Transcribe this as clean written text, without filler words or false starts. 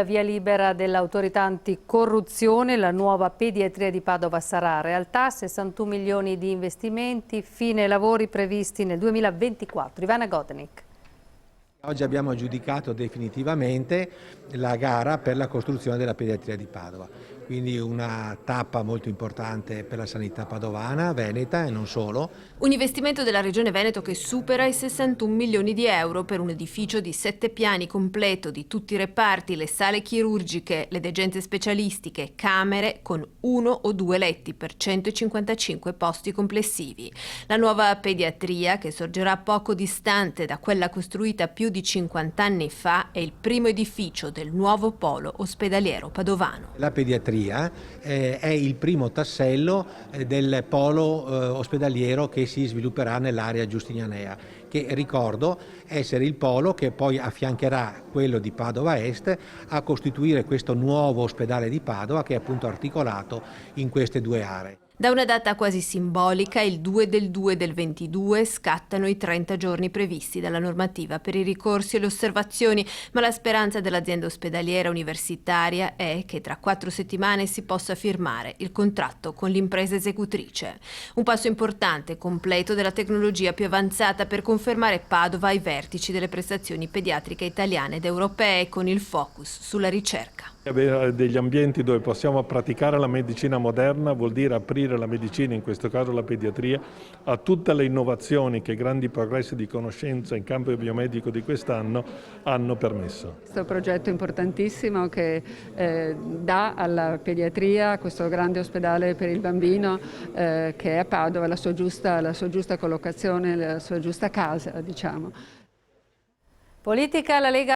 Via libera dell'autorità anticorruzione, la nuova pediatria di Padova sarà realtà, 61 milioni di investimenti, fine lavori previsti nel 2024. Ivana Godnik. Oggi abbiamo aggiudicato definitivamente la gara per la costruzione della pediatria di Padova, quindi una tappa molto importante per la sanità padovana, veneta e non solo. Un investimento della Regione Veneto che supera i 61 milioni di euro per un edificio di 7 piani completo di tutti i reparti, le sale chirurgiche, le degenze specialistiche, camere con 1 o 2 letti per 155 posti complessivi. La nuova pediatria, che sorgerà poco distante da quella costruita più di 50 anni fa, è il primo edificio del nuovo polo ospedaliero padovano. La pediatria è il primo tassello del polo ospedaliero che si svilupperà nell'area giustinianea, che ricordo essere il polo che poi affiancherà quello di Padova Est a costituire questo nuovo ospedale di Padova, che è appunto articolato in queste due aree. Da una data quasi simbolica, il 2 del 2 del 22, scattano i 30 giorni previsti dalla normativa per i ricorsi e le osservazioni, ma la speranza dell'azienda ospedaliera universitaria è che tra 4 settimane si possa firmare il contratto con l'impresa esecutrice. Un passo importante, completo della tecnologia più avanzata per confermare Padova ai vertici delle prestazioni pediatriche italiane ed europee, con il focus sulla ricerca. Avere degli ambienti dove possiamo praticare la medicina moderna vuol dire aprire la medicina, in questo caso la pediatria, a tutte le innovazioni che grandi progressi di conoscenza in campo biomedico di quest'anno hanno permesso. Questo progetto importantissimo che dà alla pediatria, questo grande ospedale per il bambino che è a Padova, la sua giusta collocazione, la sua giusta casa, diciamo. Politica, la Lega